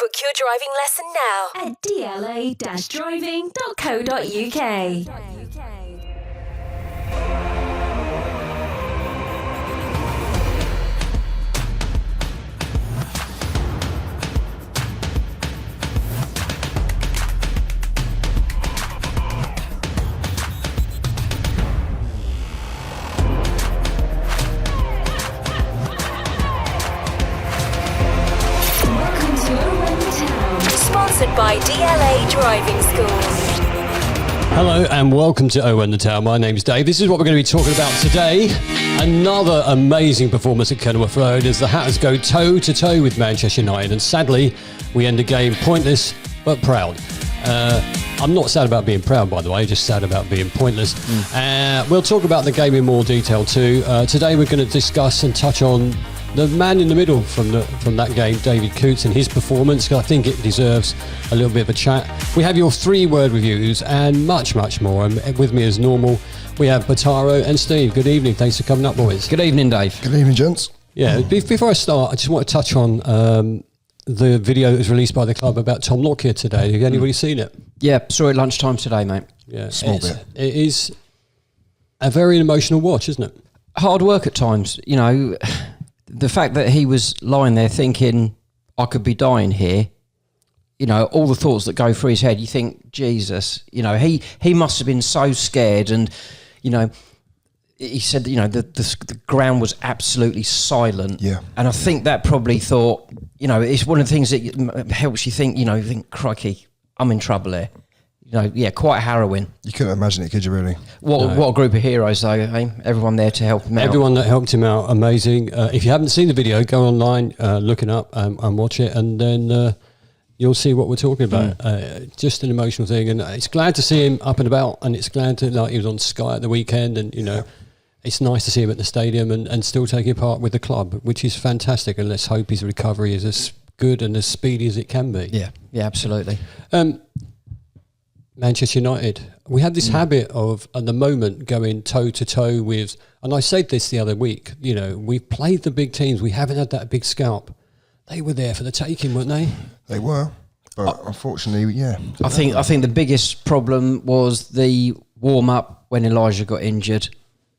Book your driving lesson now at dla-driving.co.uk. Sponsored by DLA Driving Schools. Hello and welcome to Oh in the Town. My name's Dave. This is what we're going to be talking about today. Another amazing performance at Kenilworth Road as the Hatters go toe-to-toe with Manchester United, and sadly we end the game pointless but proud. I'm not sad about being proud, by the way, just sad about being pointless. We'll talk about the game in more detail too. Today we're going to discuss and touch on the man in the middle from that game, David Coots, and his performance, because I think it deserves a little bit of a chat. We have your 3-word reviews and much, much more. And with me as normal, we have Bataro and Steve. Good evening. Thanks for coming up, boys. Good evening, Dave. Good evening, gents. Yeah, before I start, I just want to touch on the video that was released by the club about Tom Lockyer today. Have anybody seen it? Yeah, saw it lunchtime today, mate. Yeah, Small bit. It is a very emotional watch, isn't it? Hard work at times, you know. The fact that he was lying there thinking, I could be dying here, you know, all the thoughts that go through his head, you think, Jesus, you know, he must have been so scared. And, you know, he said, you know, the ground was absolutely silent. Yeah. And I think that probably thought, you know, it's one of the things that helps you think, you know, crikey, I'm in trouble here. You know, yeah, quite harrowing. You couldn't imagine it, could you really? What a group of heroes, though, eh? Everyone there to help him out. Everyone that helped him out, amazing. If you haven't seen the video, go online, look it up and watch it, and then you'll see what we're talking about. Just an emotional thing, and it's glad to see him up and about, and it's glad to, like, he was on Sky at the weekend, and, you know, it's nice to see him at the stadium and still taking part with the club, which is fantastic, and let's hope his recovery is as good and as speedy as it can be. Yeah, absolutely. Manchester United, we had this habit of, at the moment, going toe-to-toe with, and I said this the other week, you know, we've played the big teams, we haven't had that big scalp. They were there for the taking, weren't they? They were, but unfortunately, yeah. I think the biggest problem was the warm-up when Elijah got injured.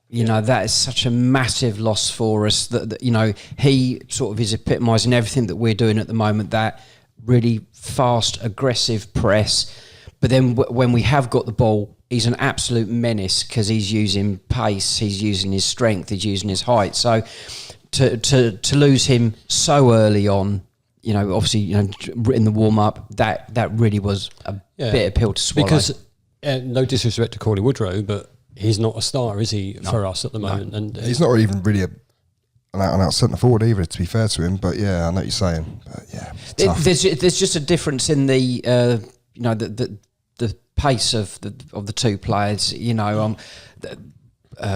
You know, that is such a massive loss for us that, you know, he sort of is epitomising everything that we're doing at the moment, that really fast, aggressive press. But then when we have got the ball, he's an absolute menace because he's using pace, he's using his strength, he's using his height. So to lose him so early on, you know, obviously, you know, in the warm-up, that really was a bitter pill to swallow. Because, no disrespect to Corley Woodrow, but he's not a star, is he, for us at the moment? And he's not even really an out centre forward either, to be fair to him. But yeah, I know what you're saying. But yeah, there's just a difference in the you know, the pace of the two players. You know,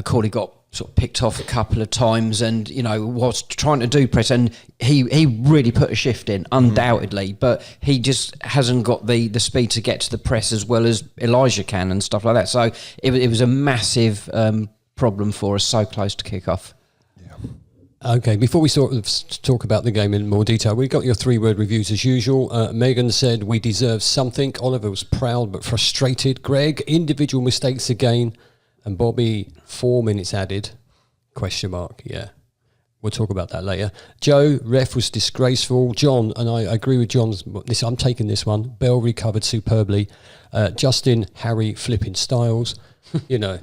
Corley got sort of picked off a couple of times, and, you know, was trying to do press, and he really put a shift in, undoubtedly, but he just hasn't got the speed to get to the press as well as Elijah can and stuff like that. So it was a massive problem for us, so close to kick off. Okay, before we sort of talk about the game in more detail, we got your 3-word reviews as usual. Megan said, we deserve something. Oliver was proud but frustrated. Greg, individual mistakes again. And Bobby, 4 minutes added. ? Yeah. We'll talk about that later. Joe, ref was disgraceful. John, and I agree with John's, I'm taking this one. Bell recovered superbly. Justin, Harry, flipping Styles. You know,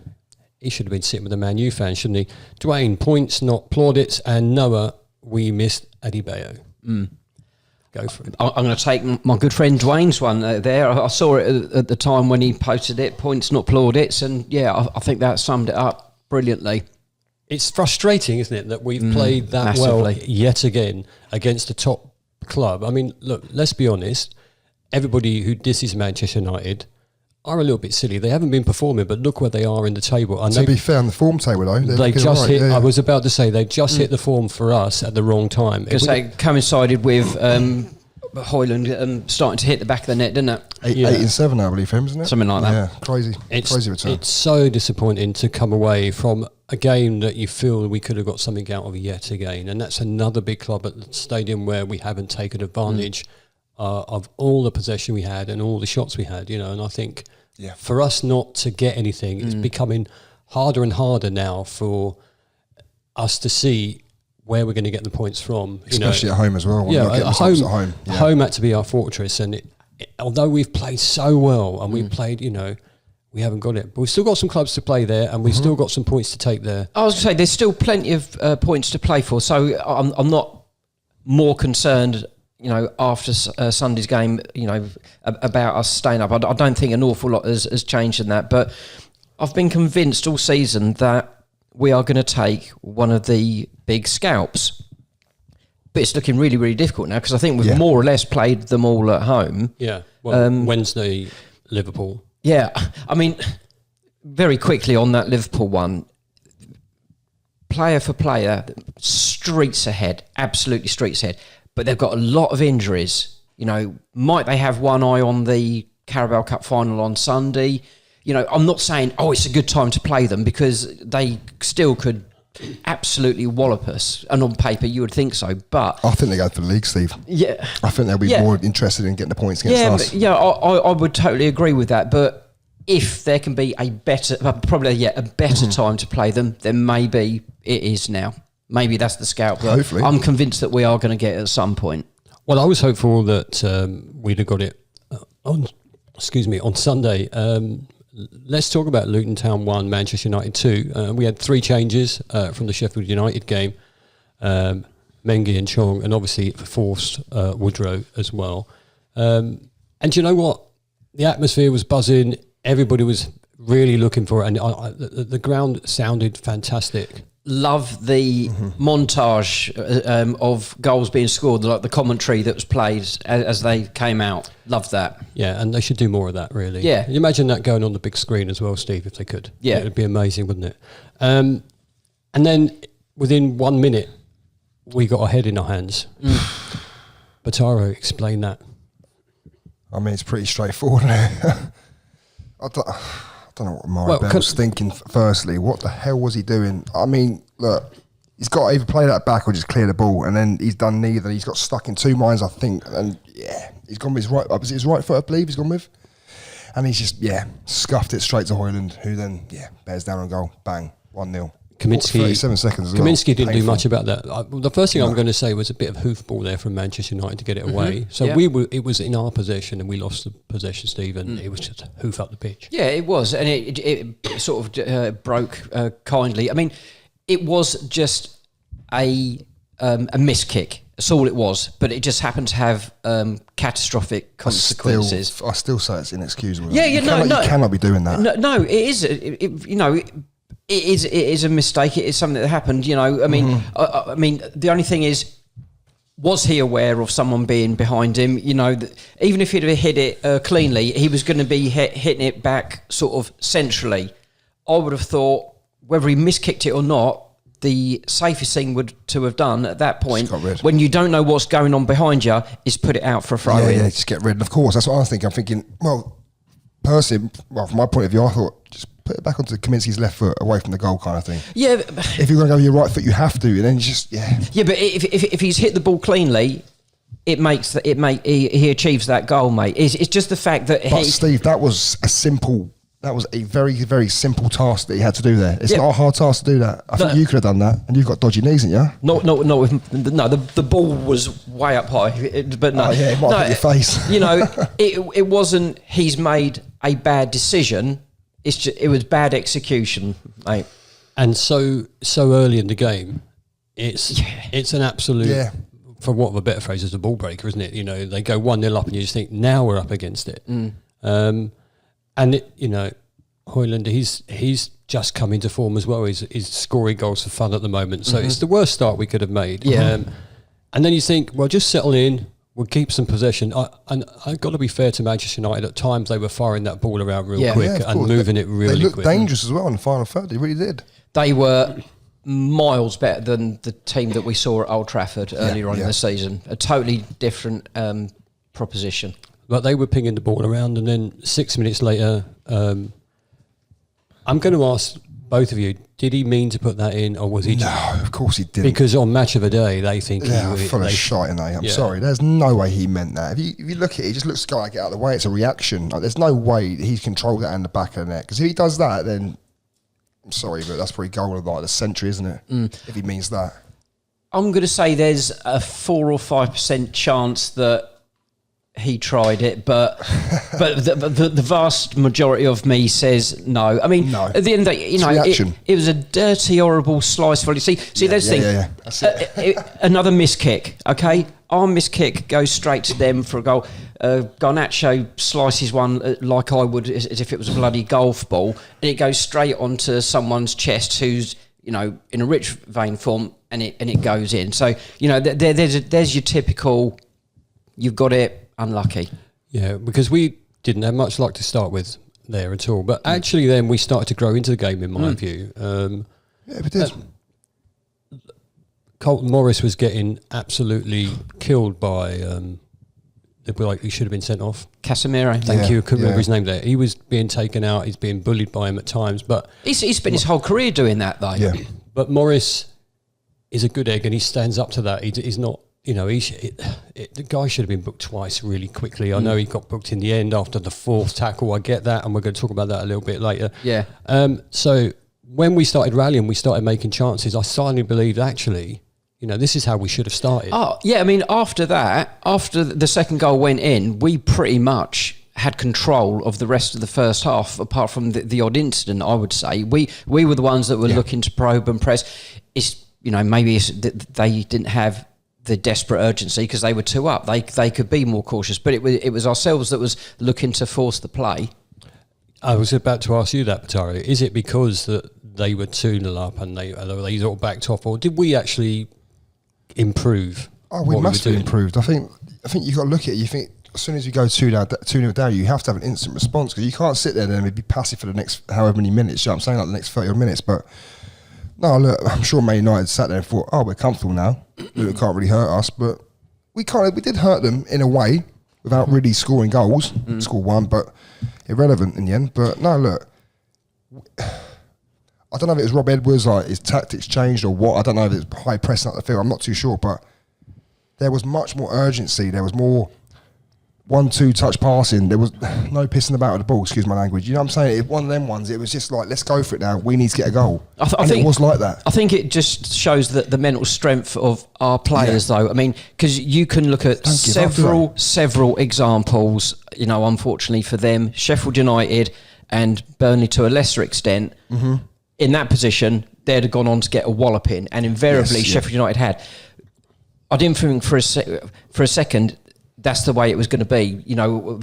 he should have been sitting with the Man U fans, shouldn't he? Dwayne, points, not plaudits. And Noah, we missed Adebayo. Go for it. I'm going to take my good friend Dwayne's one there. I saw it at the time when he posted it, points, not plaudits. And yeah, I think that summed it up brilliantly. It's frustrating, isn't it, that we've played that massively. well yet again against a top club. I mean, look, let's be honest. Everybody who disses Manchester United are a little bit silly. They haven't been performing, but look where they are in the table. And to be fair, on the form table though, they just hit. I was about to say they've just hit the form for us at the wrong time. Because they coincided with Hoyland starting to hit the back of the net, didn't it? 8 and 7, I believe, him, isn't it? Something like that. Yeah, crazy return. It's so disappointing to come away from a game that you feel we could have got something out of yet again, and that's another big club at the stadium where we haven't taken advantage of all the possession we had and all the shots we had, and I think Yeah. for us not to get anything, it's becoming harder and harder now for us to see where we're going to get the points from. Especially at home as well. When we're getting at results home, at home. Yeah. home had to be our fortress. And although we've played so well and we've played, we haven't got it. But we've still got some clubs to play there and we've still got some points to take there. I was going to say, there's still plenty of points to play for. So I'm not more concerned, after Sunday's game, about us staying up. I don't think an awful lot has changed in that. But I've been convinced all season that we are going to take one of the big scalps. But it's looking really, really difficult now because I think we've more or less played them all at home. Yeah. Well, Wednesday, Liverpool. Yeah. I mean, very quickly on that Liverpool one, player for player, streets ahead, absolutely streets ahead. But they've got a lot of injuries. Might they have one eye on the Carabao Cup final on Sunday? I'm not saying, it's a good time to play them because they still could absolutely wallop us. And on paper, you would think so. But I think they go for the league, Steve. Yeah. I think they'll be more interested in getting the points against us. Yeah, I would totally agree with that. But if there can be a better time to play them, then maybe it is now. Maybe that's the scout. But hopefully. I'm convinced that we are going to get it at some point. Well, I was hopeful that we'd have got it on Sunday. Let's talk about Luton Town 1, Manchester United 2. We had 3 changes from the Sheffield United game. Mengi and Chong, and obviously forced Woodrow as well. And you know what? The atmosphere was buzzing. Everybody was really looking for it. And the ground sounded fantastic. Love the montage of goals being scored, like the commentary that was played as they came out. Love that. Yeah, and they should do more of that, really. Yeah. Can you imagine that going on the big screen as well, Steve, if they could? Yeah. It would be amazing, wouldn't it? And then within 1 minute, we got our head in our hands. Bataro, explain that. I mean, it's pretty straightforward. I don't know what Murray Bell was thinking. Firstly, what the hell was he doing? I mean, look, he's got to either play that back or just clear the ball, and then he's done neither. He's got stuck in 2 minds, I think, and he's gone with his right. Was it his right foot? I believe he's gone with, and he's just scuffed it straight to Hoyland, who then bears down on goal, bang, 1-0. Kaminsky, 37 seconds. Kaminsky didn't do much about that. The first thing I'm going to say was a bit of hoofball there from Manchester United to get it away. So it was in our possession and we lost the possession, Steve, and it was just hoof up the pitch. Yeah, it was, and it sort of broke kindly. I mean, it was just a miss kick. That's all it was, but it just happened to have catastrophic consequences. I still say it's inexcusable. Yeah, you cannot be doing that. No, it is. It is a mistake. It is something that happened. I mean, I mean, the only thing is, was he aware of someone being behind him? Even if he'd have hit it cleanly, he was going to be hitting it back sort of centrally. I would have thought, whether he miskicked it or not, the safest thing to have done at that point, when you don't know what's going on behind you, is put it out for a throw-in. Yeah, just get rid. And of course, that's what I was thinking. I'm thinking, well, personally, from my point of view, I thought just put it back onto Kaminsky's left foot, away from the goal, kind of thing. Yeah, if you're going to go with your right foot, you have to, and then you just Yeah, but if he's hit the ball cleanly, he achieves that goal, mate. It's just the fact that. But Steve, that was a very, very simple task that he had to do there. It's not a hard task to do that. I think you could have done that, and you've got dodgy knees, haven't you? No. The ball was way up high, but no. Oh, yeah, it might have hit your face. It wasn't. He's made a bad decision. It was bad execution, mate. And so early in the game, it's an absolute, for want of a better phrase, it's a ball breaker, isn't it? They go 1-0 up, and you just think, now we're up against it. And Hoyland, he's just come into form as well. He's scoring goals for fun at the moment. So it's the worst start we could have made. Yeah. And then you think, well, just settle in. We'll keep some possession. And I've got to be fair to Manchester United. At times they were firing that ball around real quick and moving it really quick. They looked dangerous as well in the final third. They really did. They were miles better than the team that we saw at Old Trafford earlier on in the season. A totally different proposition. But they were pinging the ball around, and then 6 minutes later, I'm going to ask both of you, did he mean to put that in, or was he? No, of course he didn't. Because on Match of the Day, they think full of shite, and I'm sorry. There's no way he meant that. If you look at it, he just looks like, get out of the way. It's a reaction. Like, there's no way he's controlled that in the back of the net. Because if he does that, then I'm sorry, but that's probably goal of like the century, isn't it? If he means that. I'm going to say there's a 4 or 5% chance that he tried it, but the vast majority of me says no. I mean, no. At the end of the day, it was a dirty, horrible slice volley. See, that's the thing. Yeah. That's it. Another miss kick. Okay, our miss kick goes straight to them for a goal. Garnacho slices one like I would, as if it was a bloody golf ball, and it goes straight onto someone's chest who's in a rich vein form, and it goes in. So there's your typical. You've got it. Unlucky. Yeah, because we didn't have much luck to start with there at all. But actually then we started to grow into the game, in my view. But Colton Morris was getting absolutely killed by... he should have been sent off. Casemiro. Thank you. I couldn't remember his name there. He was being taken out. He's being bullied by him at times. But he's spent his whole career doing that, though. Yeah. But Morris is a good egg, and he stands up to that. He's not... the guy should have been booked twice really quickly. I know he got booked in the end after the fourth tackle. I get that, and we're going to talk about that a little bit later. Yeah. So when we started rallying, we started making chances. I suddenly believed, actually, this is how we should have started. Oh, yeah. I mean, after that, after the second goal went in, we pretty much had control of the rest of the first half, apart from the odd incident, I would say. We were the ones that were looking to probe and press. It's, maybe they didn't have the desperate urgency because they were 2 up. They could be more cautious, but it was ourselves that was looking to force the play. I was about to ask you that, Pataro. Is it because that they were 2-0 up and they sort of backed off, or did we actually improve? Oh, we must have improved. I think you've got to look at it. You think as soon as you go 2-0 down, you have to have an instant response, because you can't sit there and be passive for the next however many minutes. You know what I'm saying, like the next 30 odd minutes, but. No, look, I'm sure Man United sat there and thought, we're comfortable now. It can't really hurt us, but we did hurt them in a way without really scoring goals. Scored one, but irrelevant in the end. But no, look, I don't know if it was Rob Edwards, like his tactics changed or what. I don't know if it's high pressing up the field. I'm not too sure, but there was much more urgency. There was more 1-2 touch passing. There was no pissing about with the ball, excuse my language. You know what I'm saying? It, one of them ones, it was just like, let's go for it now. We need to get a goal. I think it was like that. I think it just shows that the mental strength of our players, though. I mean, because you can look at several examples, unfortunately for them, Sheffield United and Burnley to a lesser extent, in that position, they'd have gone on to get a walloping, and invariably Sheffield United had. I didn't think for a second that's the way it was going to be.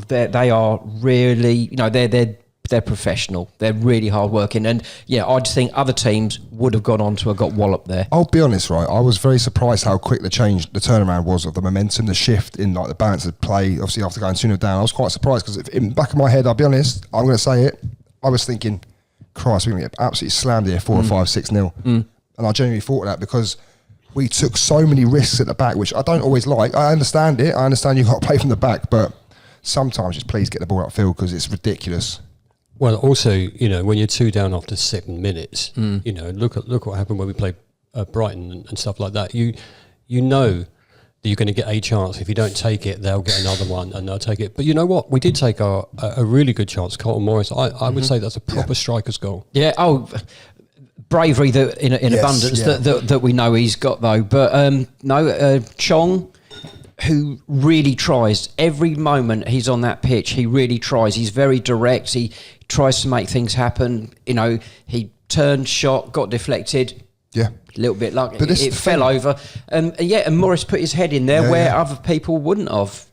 They are really, they're professional. They're really hard working, and I just think other teams would have gone on to have got walloped there. I'll be honest, right? I was very surprised how quick the turnaround was of the momentum, the shift in like the balance of play. Obviously, after going 2-0 down, I was quite surprised, because in the back of my head, I'll be honest, I'm going to say it, I was thinking, Christ, we're going to get absolutely slammed here, 4 or 5, 6-0. And I genuinely thought that, because we took so many risks at the back, which I don't always like. I understand it. I understand you've got to play from the back, but sometimes just please get the ball upfield, because it's ridiculous. Well, also, when you're 2 down after 7 minutes, look what happened when we played Brighton and stuff like that. You know that you're going to get a chance. If you don't take it, they'll get another one and they'll take it. But you know what? We did take a really good chance. Colton Morris, I would say that's a proper striker's goal. Yeah. Oh, bravery that in abundance that we know he's got, though. But Chong, who really tries every moment he's on that pitch, he really tries. He's very direct. He tries to make things happen. He turned, shot, got deflected. Yeah, a little bit lucky. It fell over. And Morris put his head in there where other people wouldn't have.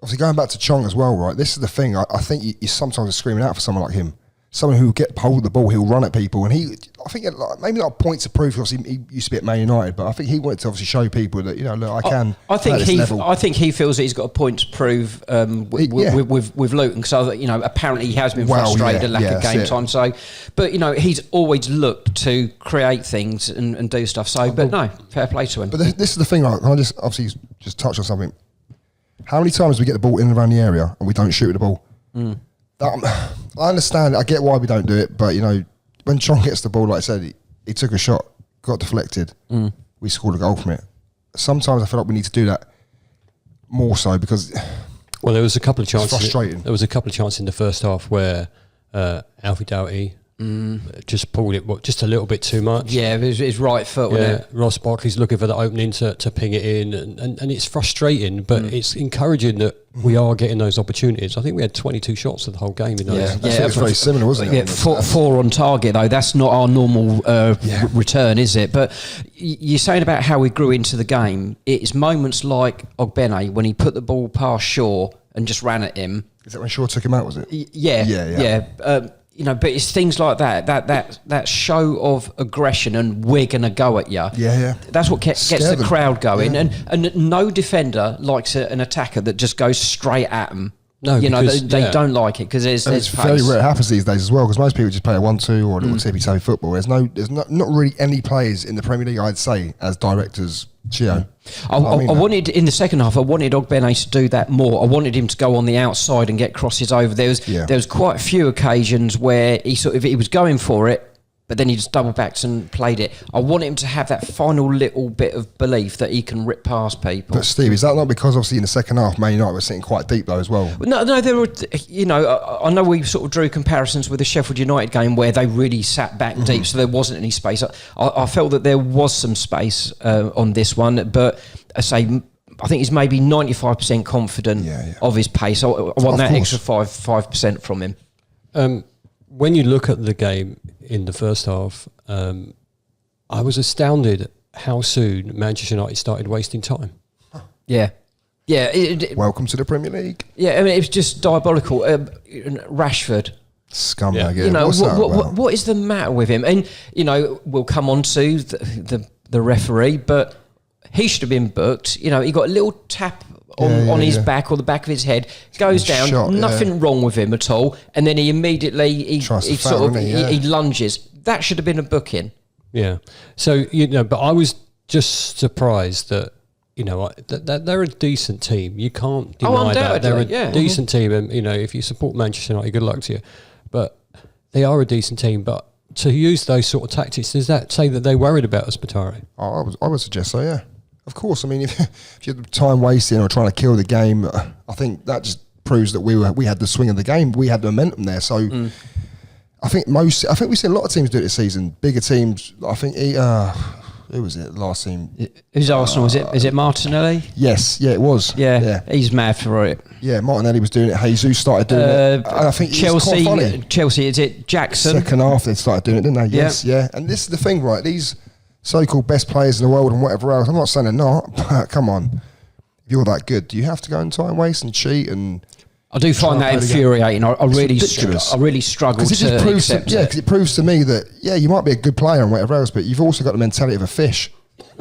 Obviously, going back to Chong as well, right? This is the thing. I think you sometimes are screaming out for someone like him. Someone who will get hold of the ball, he'll run at people, and I think maybe not points of proof. Obviously, he used to be at Man United, but I think he wanted to obviously show people that look, I can. I think he feels that he's got a point to prove with Luton, because apparently he has been frustrated at lack of game time. So, but he's always looked to create things and do stuff. So, but no, fair play to him. But this is the thing. Right? Can I just obviously just touch on something? How many times do we get the ball in and around the area and we don't shoot with the ball? I understand. I get why we don't do it, but when Chong gets the ball, like I said, he took a shot, got deflected. We scored a goal from it. Sometimes I feel like we need to do that more so because. Well, there was a couple of chances. It's frustrating. There was a couple of chances in the first half where Alfie Doughty just pulled it just a little bit too much. Yeah, his right foot. Yeah, Wasn't it? Ross Barkley's looking for the opening to ping it in, and it's frustrating, but it's encouraging that we are getting those opportunities. I think we had 22 shots of the whole game in those. Yeah, it's very similar, wasn't it? Yeah, four on target though. That's not our normal return, is it? But you're saying about how we grew into the game. It's moments like Ogbene when he put the ball past Shaw and just ran at him. Is that when Shaw took him out? Was it? Yeah. But it's things like that show of aggression and we're going to go at you. Yeah. That's what gets the crowd going. Yeah. And no defender likes an attacker that just goes straight at them. No, they don't like it because there's it's pace. very rare it happens these days as well because most people just play a 1-2 or a little tippy-tappy football. There's not really any players in the Premier League, I'd say, as directors. Chio. I wanted in the second half. I wanted Ogbene to do that more. I wanted him to go on the outside and get crosses over. There was quite a few occasions where he was going for it, but then he just double backed and played it. I wanted him to have that final little bit of belief that he can rip past people. But Steve, is that not because obviously in the second half, Man United were sitting quite deep though as well? No, there were. I know we sort of drew comparisons with the Sheffield United game where they really sat back deep, so there wasn't any space. I felt that there was some space on this one, but I think he's maybe 95% confident of his pace. I want that extra 5% from him. When you look at the game in the first half, I was astounded how soon Manchester United started wasting time. Yeah. Welcome to the Premier League. Yeah, I mean, it was just diabolical. Rashford. Scumbag. Yeah. What is the matter with him? And, we'll come on to the referee, but he should have been booked. He got a little tap on his back or the back of his head, goes down, nothing wrong with him at all, and then he immediately he lunges. That should have been a booking. Yeah. So but I was just surprised that that they're a decent team. You can't deny that they're a decent team, and if you support Manchester United, good luck to you. But they are a decent team. But to use those sort of tactics, does that say that they worried about us, Spatari? I would suggest so. Yeah. Of course, I mean, if you're time wasting or trying to kill the game, I think that just proves that we had the swing of the game, we had the momentum there. So, I think we've seen a lot of teams do it this season. Bigger teams, I think. Who was it? Last team. Who's Arsenal? Is it Martinelli? Yes, it was. Yeah, he's mad for it. Yeah, Martinelli was doing it. Jesus started doing it. And I think Chelsea. Is it Jackson? Second half they started doing it, didn't they? Yes, yeah. And this is the thing, right? These so-called best players in the world and whatever else. I'm not saying they're not, but come on. If you're that good, do you have to go and time waste and cheat? And I do find that infuriating. I really struggle to accept it. Because it proves to me that, you might be a good player and whatever else, but you've also got the mentality of a fish.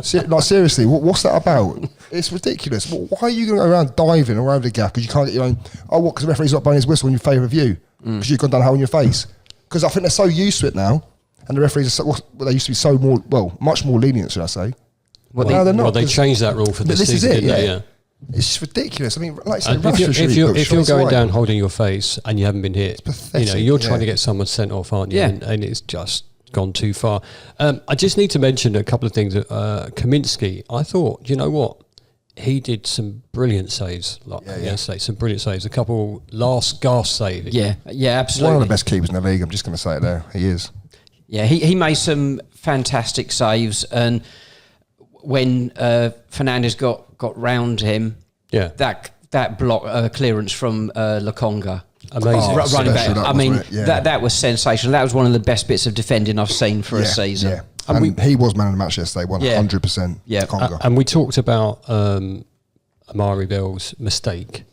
Seriously, what's that about? It's ridiculous. Why are you going to go around diving all over the gap because you can't get your own... Oh, what, because the referee's not blowing his whistle in favour of you? Because you've gone down a hole in your face? Because I think they're so used to it now. And the referees are they used to be so much more lenient, should I say? Well, they're not. Well, they changed that rule for this season, didn't they? Yeah. It's just ridiculous. I mean, like I say, if you're going down holding your face and you haven't been hit, it's pathetic, you're trying to get someone sent off, aren't you? Yeah. And it's just gone too far. I just need to mention a couple of things. Kaminsky, I thought, you know what? He did some brilliant saves yesterday. Some brilliant saves. A couple last gasp saves. Yeah, absolutely. One of the best keepers in the league. I'm just going to say it there. He is. Yeah, he made some fantastic saves, and when Fernandes got round him, that block clearance from Lokonga, amazing, running back. I mean, that was sensational. That was one of the best bits of defending I've seen for a season. Yeah. And he was man of the match yesterday, 100%. Yeah, and we talked about Amari Bell's mistake,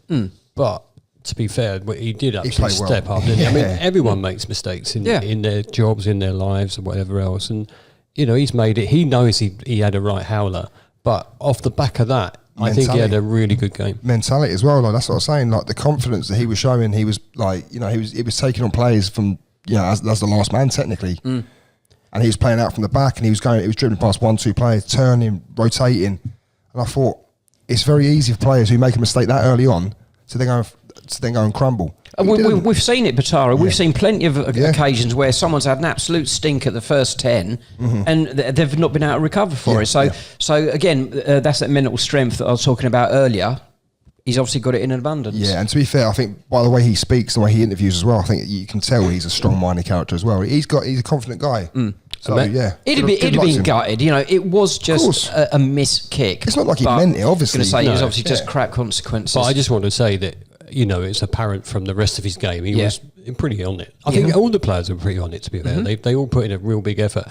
but to be fair, he did actually step up, didn't he? I mean, everyone makes mistakes in their jobs, in their lives, or whatever else. And, he's made it. He knows he had a right howler. But off the back of that, I think he had a really good game. Mentality as well. Like, that's what I was saying. Like, the confidence that he was showing, he was like, he was taking on players from, as the last man, technically. And he was playing out from the back and he was dribbling past 1-2 players, turning, rotating. And I thought, it's very easy for players who make a mistake that early on to then go to then go and crumble. And we've seen it, Batara. We've seen plenty of occasions where someone's had an absolute stink at the first 10 and they've not been able to recover for it. So again, that's that mental strength that I was talking about earlier. He's obviously got it in abundance. Yeah, and to be fair, I think by the way he speaks, the way he interviews as well, I think you can tell he's a strong-minded character as well. He's a confident guy. So yeah, he'd have been gutted. You know, it was just a missed kick. It's not like he meant it, obviously. I was going to say it was obviously just crap consequences. But I just want to say that, you know, it's apparent from the rest of his game. He was pretty on it. I think all the players were pretty on it, to be fair. They all put in a real big effort.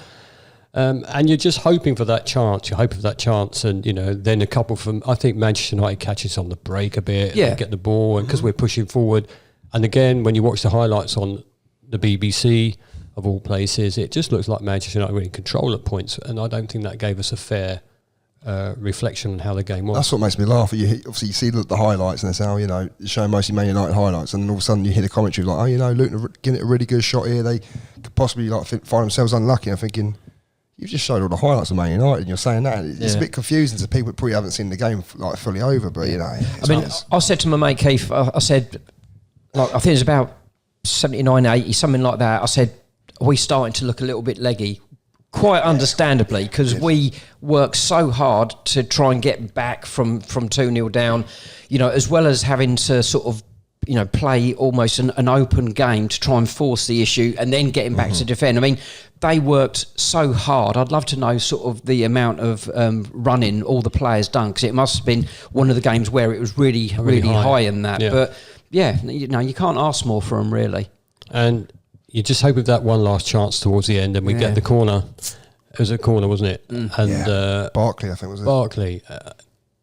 And you're just hoping for that chance. You're hoping for that chance, and you know, then a couple from. I think Manchester United catches on the break a bit, and get the ball, and because we're pushing forward. And again, when you watch the highlights on the BBC of all places, it just looks like Manchester United were in control at points, and I don't think that gave us a fair reflection on how the game was. That's what makes me laugh. Obviously, you see the highlights, and they say, "Oh, you know, showing mostly Man United highlights," and then all of a sudden you hear the commentary like, "Oh, you know, Luton are getting a really good shot here. They could possibly like find themselves unlucky." I'm thinking, you've just showed all the highlights of Man United and you're saying that. It's a bit confusing to people who probably haven't seen the game like fully over, but you know. I mean, I said to my mate Keith, I said, like, I think it was about 79, 80, something like that. I said, are we starting to look a little bit leggy? Quite understandably, because we work so hard to try and get back from 2-0 down, you know, as well as having to sort of, you know, play almost an open game to try and force the issue and then getting back to defend. I mean, they worked so hard. I'd love to know sort of the amount of running all the players done, because it must have been one of the games where it was really high in that. Yeah. But yeah, you know, you can't ask more for them really. And you just hope with that one last chance towards the end, and we get the corner. It was a corner, wasn't it? And Barkley, I think, was it? Barkley.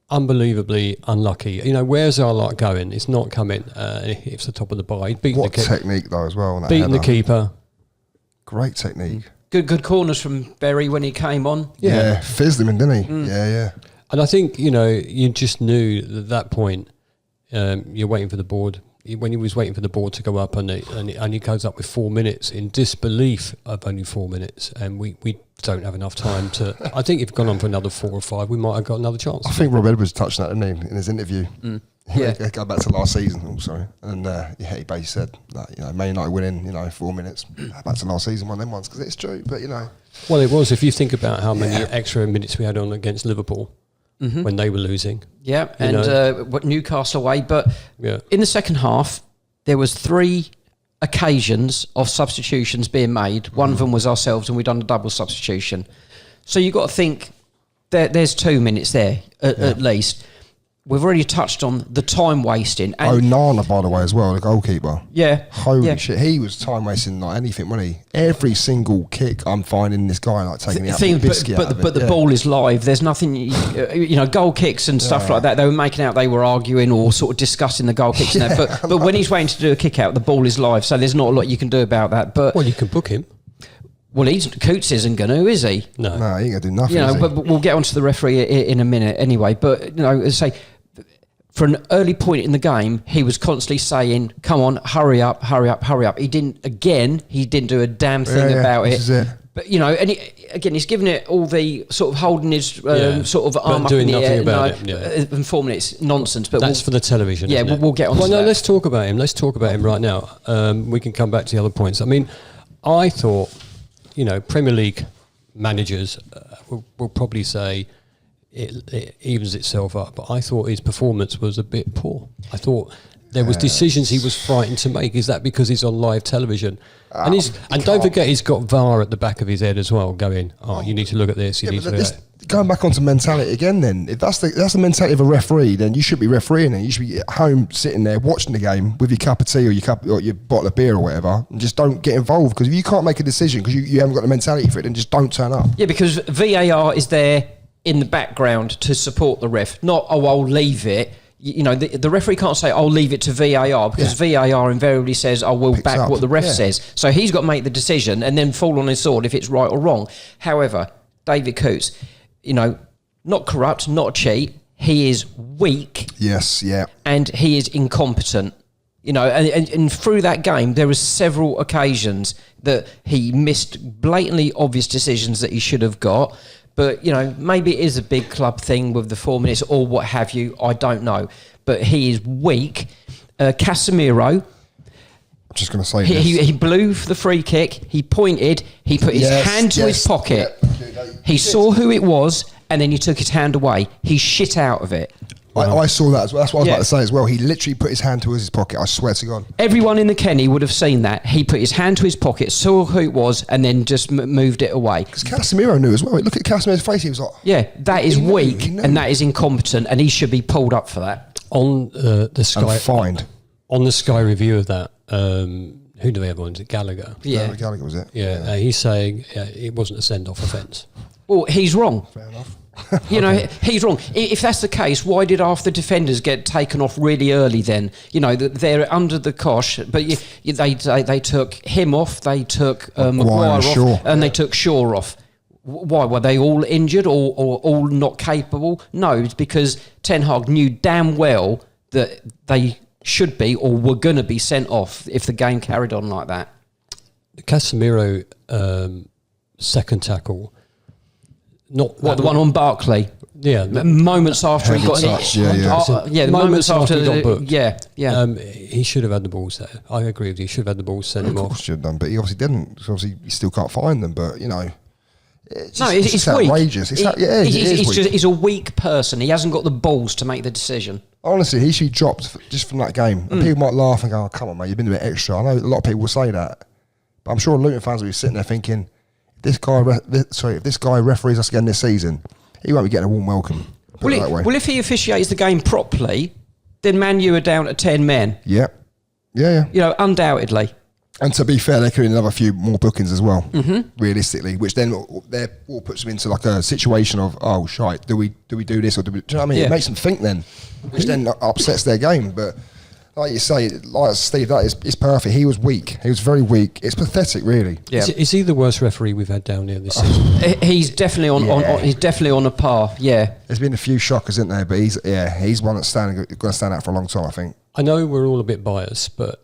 Unbelievably unlucky. You know, where's our luck going? It's not coming. It hits the top of the bar. He'd beaten what the technique though as well. On that beaten header. the keeper. Great technique. Good corners from Berry when he came on. Yeah, fizzed him in, didn't he? Yeah. And I think, you know, you just knew at that point you're waiting for the board. When he was waiting for the board to go up, and he goes up with 4 minutes in disbelief of only 4 minutes, and we don't have enough time to. I think if gone on for another 4 or 5, we might have got another chance. I think Rob Edwards touched that, didn't he, in his interview. Yeah, go back to last season. Oh, sorry, and he basically said that, you know, Man United winning, you know, 4 minutes. Back to last season, one of them ones, because it's true. But you know, well, it was. If you think about how many extra minutes we had on against Liverpool. When they were losing. Yeah, and Newcastle away. But in the second half, there was 3 occasions of substitutions being made. One of them was ourselves, and we'd done a double substitution. So you've got to think there's 2 minutes there, at least. We've already touched on the time wasting. And Nana, by the way, as well, the goalkeeper. Yeah. Holy shit, he was time wasting like anything, wasn't he? Every single kick, I'm finding this guy like taking the biscuit out of it. But the ball is live. There's nothing, you know, goal kicks and stuff like that. They were making out they were arguing or sort of discussing the goal kicks. And that. But when he's waiting to do a kick out, the ball is live. So there's not a lot you can do about that. But well, you can book him. Well, Coots isn't going to, is he? No, he ain't going to do nothing. You know, but we'll get onto the referee in a minute anyway. But you know, as I say, for an early point in the game, he was constantly saying, "Come on, hurry up, hurry up, hurry up." He didn't do a damn thing about it. This is it. But you know, and he's giving it all the sort of holding his sort of arm up in the air. In 4 minutes, nonsense. But that's for the television. Yeah, we'll get on. Well, to that. Let's talk about him. Let's talk about him right now. We can come back to the other points. I mean, I thought, you know, Premier League managers will probably say it evens itself up, but I thought his performance was a bit poor. I thought there was decisions he was frightened to make. Is that because he's on live television? And don't forget, he's got VAR at the back of his head as well, going, you need to look at this, you need to look at that. Going back onto mentality again, then if that's the mentality of a referee, then you should be refereeing it. You should be at home sitting there watching the game with your cup of tea or your bottle of beer or whatever, and just don't get involved, because if you can't make a decision because you haven't got the mentality for it, then just don't turn up. Yeah, because VAR is there in the background to support the ref, not I'll leave it. You know, the referee can't say I'll leave it to VAR, because VAR invariably says we'll back what the ref says. So he's got to make the decision and then fall on his sword if it's right or wrong. However, David Coots, you know, not corrupt, not a cheat. He is weak. Yes, yeah. And he is incompetent. You know, and through that game, there were several occasions that he missed blatantly obvious decisions that he should have got. But, you know, maybe it is a big club thing with the 4 minutes or what have you. I don't know. But he is weak. Casemiro. I'm just going to say He blew for the free kick. He pointed. He put his hand to his pocket. He saw who it was, and then he took his hand away. He shit out of it. I saw that as well. That's what I was about to say as well. He literally put his hand to his pocket. I swear to God. Everyone in the Kenny would have seen that. He put his hand to his pocket, saw who it was, and then just moved it away. Because Casemiro knew as well. Look at Casemiro's face. He was like, yeah, that is weak, and that is incompetent, and he should be pulled up for that. On the Sky, and fined. On the Sky review of that, who do we have on? Is it Gallagher? Yeah, Gallagher was it? Yeah, he's saying it wasn't a send-off offence. Well, he's wrong. Fair enough. You know, he's wrong. If that's the case, why did half the defenders get taken off really early then? You know, they're under the cosh, but they took him off, they took Maguire off, and they took Shaw off. Why? Were they all injured or all not capable? No, it's because Ten Hag knew damn well that they should be or were going to be sent off if the game carried on like that. The Casemiro second tackle... Not the one on Barkley. Yeah, moments after he got touch, the moments after he got booked. He should have had the balls there. I agree with you. He should have had the balls, sent him off. Should have done, but he obviously didn't. So obviously, he still can't find them. But you know, it's weak. outrageous. He's a weak person. He hasn't got the balls to make the decision. Honestly, he should be dropped just from that game. And people might laugh and go, "Oh, come on, mate, you've been a bit extra." I know a lot of people will say that, but I'm sure Luton fans will be sitting there thinking, if this guy referees us again this season, he won't be getting a warm welcome. Well, if he officiates the game properly, then Man U are down to 10 men. Yeah. You know, undoubtedly. And to be fair, there could be another few more bookings as well, realistically, which then all puts them into like a situation of, oh, shite, do we do this or do you know what I mean? It makes them think then, which then upsets their game. But like you say, like Steve, that is perfect. He was weak. He was very weak. It's pathetic, really. Yeah. Is he the worst referee we've had down here this season? He's definitely on. He's definitely on a par. Yeah. There's been a few shockers, isn't there? But he's one that's going to stand out for a long time, I think. I know we're all a bit biased, but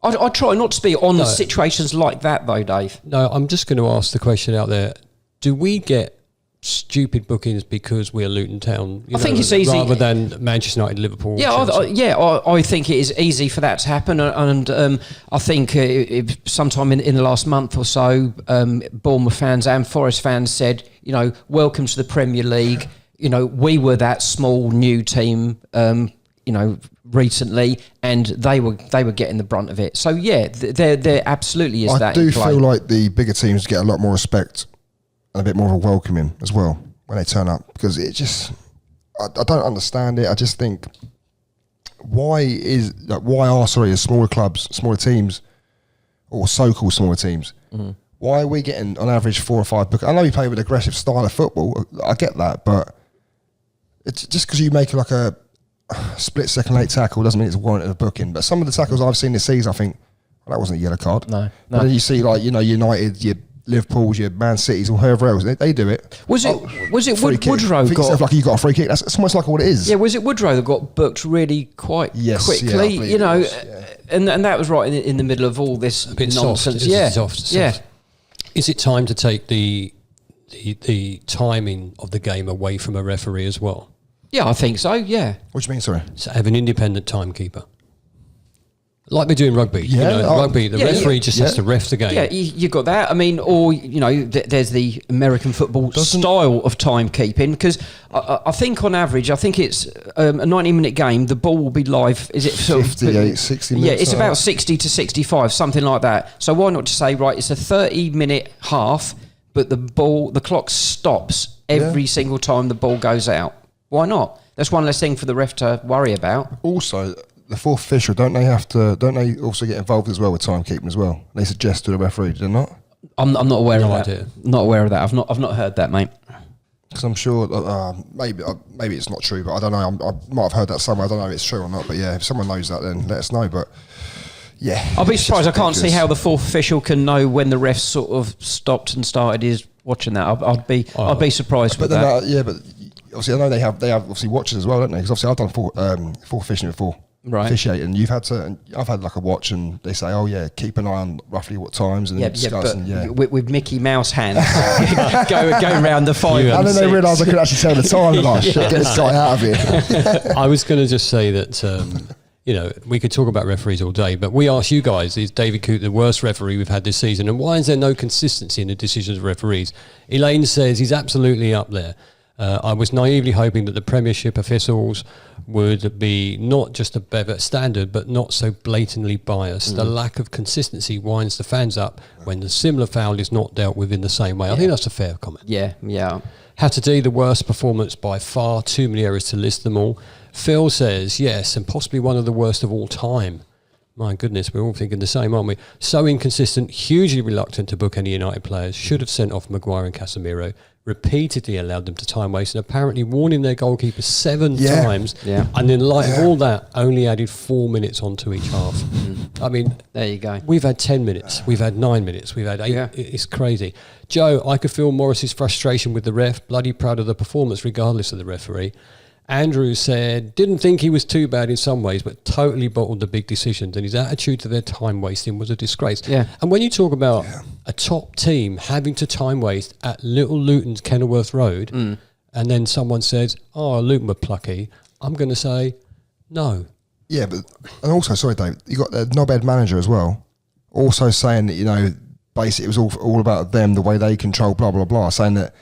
I try not to be on situations like that, though, Dave. No, I'm just going to ask the question out there: do we get stupid bookings because we're Luton Town? I think it's easy rather than Manchester United, Liverpool. Yeah, I think it is easy for that to happen, and I think sometime in the last month or so, Bournemouth fans and Forest fans said, you know, welcome to the Premier League. You know, we were that small new team. You know, recently, and they were getting the brunt of it. So yeah, there absolutely is that. I do feel like the bigger teams get a lot more respect and a bit more of a welcoming as well when they turn up, because it just, I don't understand it. I just think, why are the smaller clubs, smaller teams, or so-called smaller teams, why are we getting on average 4 or 5 bookings? I know you play with an aggressive style of football, I get that, but it's just because you make like a split second late tackle doesn't mean it's warranted a booking. But some of the tackles I've seen this season, I think, well, that wasn't a yellow card. No. But then you see, like, you know, United, your Liverpool's, your Man Cities, or whoever else, they do it. Was it Woodrow got like you got a free kick? That's almost like what it is. Yeah, was it Woodrow that got booked really quite quickly? Yeah, you know, and that was right in the middle of all this nonsense. Soft. Is it time to take the timing of the game away from a referee as well? Yeah, I think so, yeah. What do you mean, sorry? So have an independent timekeeper. Like they do in rugby. Yeah, you know, rugby, the referee just has to ref the game. Yeah, you got that. I mean, or, you know, there's the American football style of timekeeping, because I think on average, I think it's a 90-minute game, the ball will be live, is it 58, 60 minutes? Yeah, it's about 60 to 65, something like that. So why not just say, right, it's a 30-minute half, but the clock stops every single time the ball goes out. Why not? That's one less thing for the ref to worry about. Also, the fourth official, don't they also get involved as well with timekeeping as well? They suggest to the referee, do they not? I'm not aware of that. Idea. Not aware of that. I've not heard that, mate. Because I'm sure maybe it's not true, but I don't know. I might have heard that somewhere. I don't know if it's true or not. But yeah, if someone knows that, then let us know. But yeah, I'll be surprised. I can't see how the fourth official can know when the ref sort of stopped and started his watching that. I'd be surprised with that. But obviously I know they have obviously watches as well, don't they? Because obviously I've done fourth officiating before. Right. Officiating. I've had like a watch, and they say, "Oh yeah, keep an eye on roughly what times," and discuss. With Mickey Mouse hands going around the 5 and then they realised I could actually tell the time. Like, shit, get this guy out of here. I was going to just say that you know, we could talk about referees all day, but we ask you guys, is David Coote the worst referee we've had this season? And why is there no consistency in the decisions of referees? Elaine says he's absolutely up there. I was naively hoping that the Premiership officials would be not just a better standard, but not so blatantly biased. The lack of consistency winds the fans up when the similar foul is not dealt with in the same way. I think that's a fair comment. Yeah. Hattie, the worst performance by far, too many errors to list them all. Phil says, yes, and possibly one of the worst of all time. My goodness, we're all thinking the same, aren't we? So inconsistent, hugely reluctant to book any United players, should have sent off Maguire and Casemiro, repeatedly allowed them to time waste, and apparently warning their goalkeeper 7 times, and in light of all that, only added 4 minutes onto each half. I mean, there you go. We've had 10 minutes, we've had 9 minutes, we've had 8. It's crazy. Joe, I could feel Morris's frustration with the ref, bloody proud of the performance regardless of the referee. Andrew said, didn't think he was too bad in some ways, but totally bottled the big decisions, and his attitude to their time wasting was a disgrace. Yeah. And when you talk about a top team having to time waste at Little Luton's Kenilworth Road, and then someone says, oh, Luton were plucky, I'm going to say, no. Yeah, but, and also, sorry, Dave, you got the knobhead manager as well, also saying that, you know, basically it was all about them, the way they control, blah, blah, blah, saying that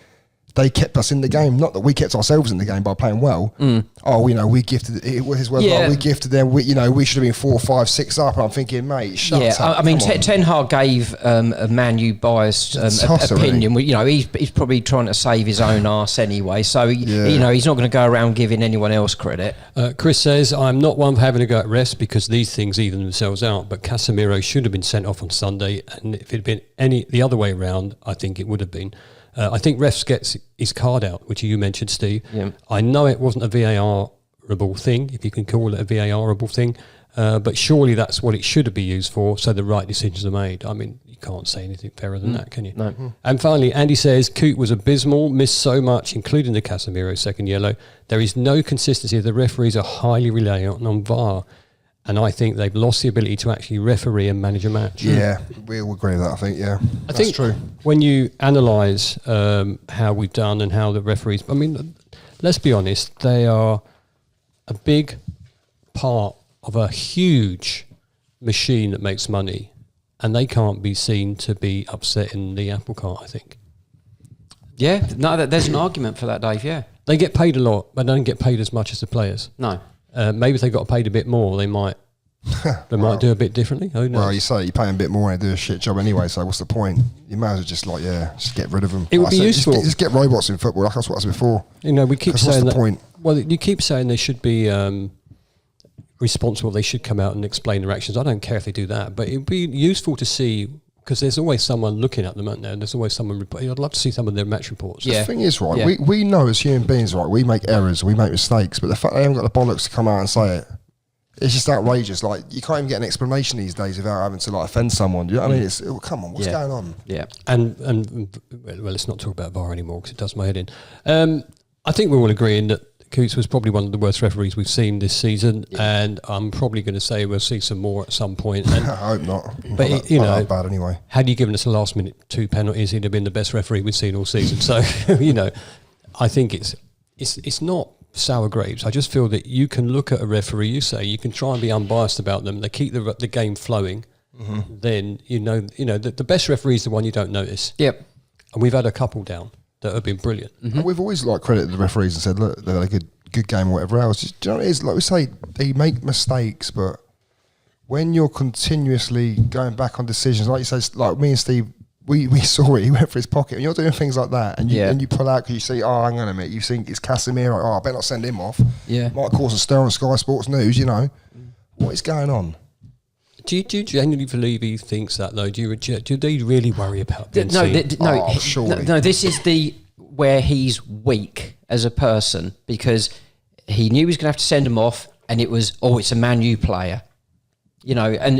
they kept us in the game, not that we kept ourselves in the game by playing well. Oh, you know, we gifted it was his word. Yeah. We gifted them. We should have been 4, 5, 6 up. And I'm thinking, mate, shut up. I mean, Ten Hag gave a Man U biased opinion. You know, he's probably trying to save his own arse anyway. So you know, he's not going to go around giving anyone else credit. Chris says, I'm not one for having a go at rest because these things even themselves out. But Casemiro should have been sent off on Sunday, and if it had been the other way around, I think it would have been. I think refs gets his card out, which you mentioned, Steve. Yeah. I know it wasn't a VAR-able thing, if you can call it a VAR-able thing, but surely that's what it should be used for, so the right decisions are made. I mean, you can't say anything fairer than that, can you? No. And finally, Andy says, Coote was abysmal, missed so much, including the Casemiro second yellow. There is no consistency. The referees are highly reliant on VAR. And I think they've lost the ability to actually referee and manage a match. Yeah, we all agree with that, I think, That's true. When you analyse how we've done and how the referees... I mean, let's be honest, they are a big part of a huge machine that makes money, and they can't be seen to be upsetting the apple cart, I think. Yeah, no, there's an argument for that, Dave, yeah. They get paid a lot, but they don't get paid as much as the players. No. Maybe if they got paid a bit more, they might might do a bit differently. Who knows? Well, you say you pay them a bit more and they do a shit job anyway, so what's the point? You might as well just get rid of them. It would be useful. Just get robots in football, like that's what I said before. You know, we keep saying what's the point? Well, you keep saying they should be responsible, they should come out and explain their actions. I don't care if they do that, but it would be useful to see, because there's always someone looking at them, aren't there? And there's always someone I'd love to see some of their match reports. The thing is, right, we know as human beings, right, we make errors, we make mistakes, but the fact they haven't got the bollocks to come out and say it, it's just outrageous. Like, you can't even get an explanation these days without having to offend someone. You know what I mean? Come on, what's going on? Yeah. And well, let's not talk about VAR anymore because it does my head in. I think we're all agreeing that Coots was probably one of the worst referees we've seen this season, and I'm probably going to say we'll see some more at some point. And I hope not. But not you not know, that bad anyway. Had he given us a last minute 2 penalties, he'd have been the best referee we've seen all season. So you know, I think it's not sour grapes. I just feel that you can look at a referee, you can try and be unbiased about them. They keep the game flowing. Then you know the best referee is the one you don't notice. Yep. And we've had a couple down that have been brilliant. And we've always credited the referees and said, look, they had a good game or whatever else. Do you know what it is? Like we say, they make mistakes, but when you're continuously going back on decisions, like you say, like me and Steve, we saw it. He went for his pocket. And you're doing things like that, and you pull out because you see, oh, hang on a minute, you think it's Casemiro. Oh, I better not send him off. Yeah, might cause a stir on Sky Sports News. You know, what is going on? Do you genuinely believe he thinks that though? Do they really worry about being no? seen? No, this is where he's weak as a person, because he knew he was going to have to send him off, and it was, it's a Man U player, you know, and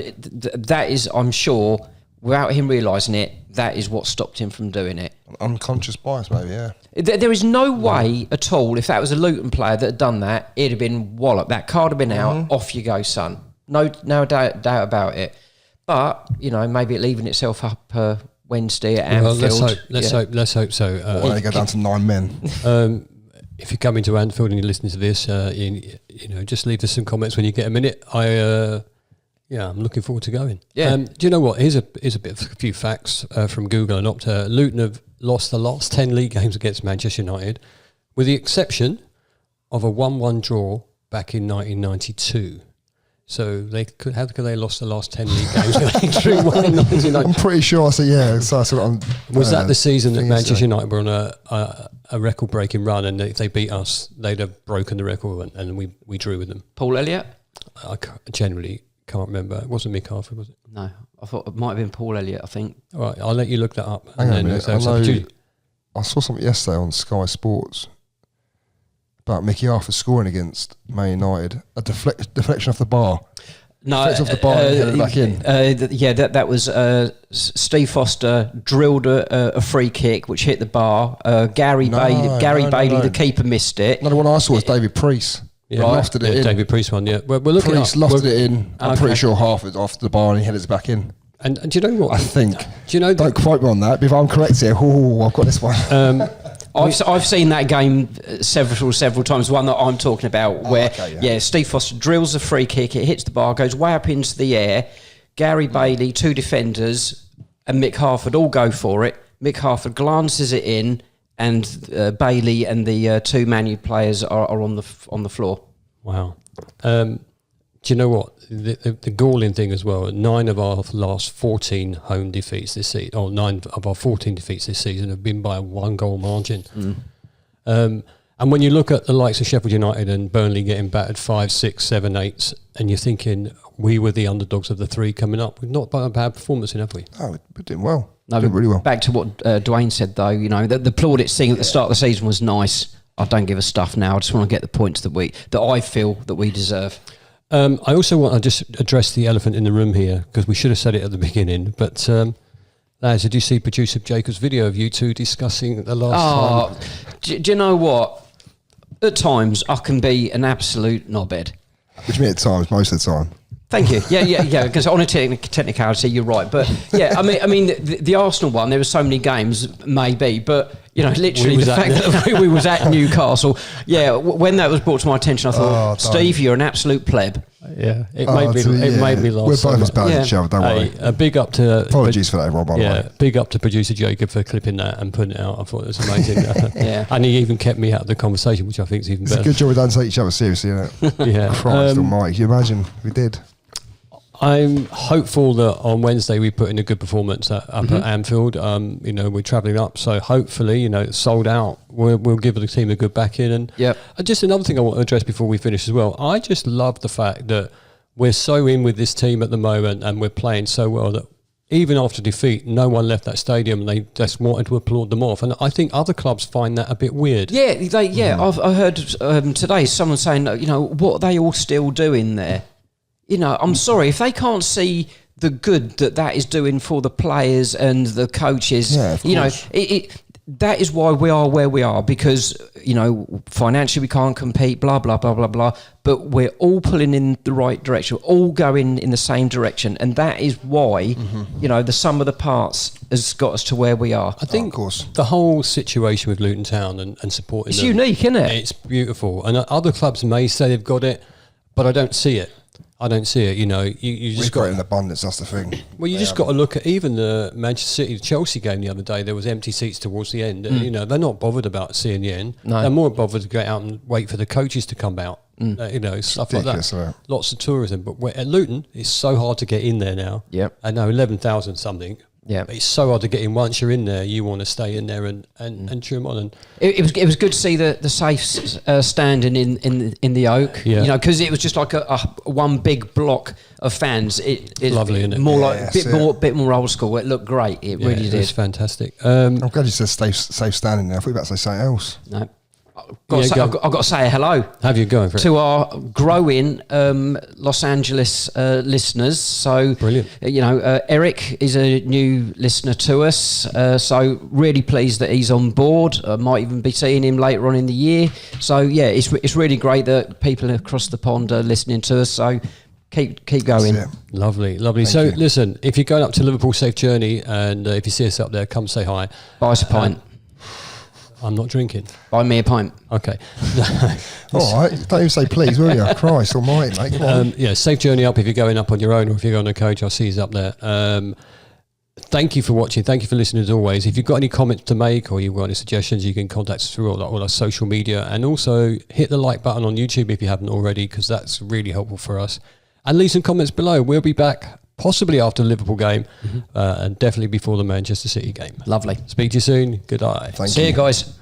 that is, I'm sure, without him realising it, that is what stopped him from doing it. Unconscious bias, maybe, yeah. There is no way at all, if that was a Luton player that had done that, it'd have been wallop. That card had been out, off you go, son. No doubt about it. But, you know, maybe it leaving itself up Wednesday at Anfield. Let's hope so. They go down to 9 men. if you're coming to Anfield and you're listening to this, you know, just leave us some comments when you get a minute. I'm looking forward to going. Yeah. Do you know what? Here's a few facts from Google and Opta. Luton have lost the last 10 league games against Manchester United, with the exception of a 1-1 draw back in 1992. So how could they lost the last 10 league games? They drew one in 1992. I'm pretty sure. I said yeah. So I saw it on. Was that the season that Manchester United were on a record-breaking run, and if they beat us, they'd have broken the record, and we drew with them? Paul Elliott? I generally can't remember. It wasn't Mick Harford, was it? No, I thought it might have been Paul Elliott, I think. All right, I'll let you look that up. Hang on a minute. I saw something yesterday on Sky Sports about Mickey Arthur scoring against Man United. A deflection off the bar. No, Deflected off the bar and headed back in. That was Steve Foster drilled a free kick which hit the bar. Gary Bailey, the keeper, missed it. Another one I saw was David Priest. Yeah, lofted it in. David Priest one, yeah. We're looking Priest lofted it in. I'm pretty sure half it off the bar and he headed it back in. And do you know what? I think. Do you know? Don't quote me on that. But if I'm correct here, I've got this one. I've seen that game several times. One that I'm talking about, where Steve Foster drills a free kick, it hits the bar, goes way up into the air. Gary Bailey, two defenders, and Mick Harford all go for it. Mick Harford glances it in, and Bailey and the two Man U players are on the floor. Wow. Do you know what? The galling thing as well, 9 of our last 14 home defeats this season, or 9 of our 14 defeats this season have been by a 1-goal margin. And when you look at the likes of Sheffield United and Burnley getting battered 5, 6, 7, 8, and you're thinking we were the underdogs of the 3 coming up, we've not got a bad performance in, have we? Oh, we're doing well. No, doing really well. Back to what Dwayne said, though, you know, the plaudits thing at the start of the season was nice. I don't give a stuff now. I just want to get the points that I feel that we deserve. I also want to just address the elephant in the room here, because we should have said it at the beginning. But, lads, did you see producer Jacob's video of you two discussing the last time? Do you know what? At times, I can be an absolute knobhead. Which means at times, most of the time. Thank you. Yeah. Because on a technicality, you're right. But yeah, I mean, the Arsenal one. There were so many games, maybe, but you know, literally the fact that we was at Newcastle. Yeah, when that was brought to my attention, I thought, Steve, you're an absolute pleb. Yeah, it made me laugh. We're both as bad as each other. Don't worry. A big up to apologies for that, Rob. By the way. Big up to producer Jacob for clipping that and putting it out. I thought it was amazing. And he even kept me out of the conversation, which I think is even better. It's a good job we don't take each other seriously, isn't it? Yeah. Christ almighty, can you imagine? We did. I'm hopeful that on Wednesday we put in a good performance up at Anfield. You know, we're travelling up, so hopefully, you know, it's sold out. We'll give the team a good back in. And just another thing I want to address before we finish as well. I just love the fact that we're so in with this team at the moment, and we're playing so well that even after defeat, no one left that stadium. They just wanted to applaud them off, and I think other clubs find that a bit weird. I heard today someone saying, you know, what are they all still doing there? You know, I'm sorry, if they can't see the good that is doing for the players and the coaches, you know, that is why we are where we are, because, you know, financially we can't compete, blah, blah, blah, blah, blah, but we're all pulling in the right direction, we're all going in the same direction, and that is why, you know, the sum of the parts has got us to where we are. I think the whole situation with Luton Town and supporting it's them, unique, isn't it? It's beautiful, and other clubs may say they've got it, but I don't see it. You know. You just got it in abundance. That's the thing. Well, you just got to look at even the Manchester City Chelsea game the other day. There was empty seats towards the end. You know, they're not bothered about seeing the end. No. They're more bothered to go out and wait for the coaches to come out. You know, stuff like that. Lots of tourism, but at Luton, it's so hard to get in there now. Yep. I know 11,000 something. Yeah, it's so hard to get in. Once you're in there, you want to stay in there and cheer them on. And it was good to see the safe standing in the Oak. Yeah. You know, because it was just like a one big block of fans. It's lovely, isn't it? More like bit more old school. It looked great. It really did. It's fantastic. I'm glad you said safe standing there. I thought you were about to say something else. No. I've got to say hello. Have you going for it? To our growing Los Angeles listeners. So, brilliant. You know, Eric is a new listener to us. So really pleased that he's on board. Might even be seeing him later on in the year. So yeah, it's really great that people across the pond are listening to us. So keep going. Lovely. So listen, if you're going up to Liverpool, safe journey, and if you see us up there, come say hi. Buy us a pint. I'm not drinking. Buy me a pint. Okay. All right, don't even say please, will you? Christ almighty, mate. Come on. Yeah, safe journey up if you're going up on your own, or if you're going on a coach. I'll see you up there. Thank you for watching. Thank you for listening as always. If you've got any comments to make or you've got any suggestions, you can contact us through all our social media, and also hit the like button on YouTube if you haven't already, because that's really helpful for us. And leave some comments below. We'll be back possibly after the Liverpool game, and definitely before the Manchester City game. Lovely. Speak to you soon. Good night. See you guys.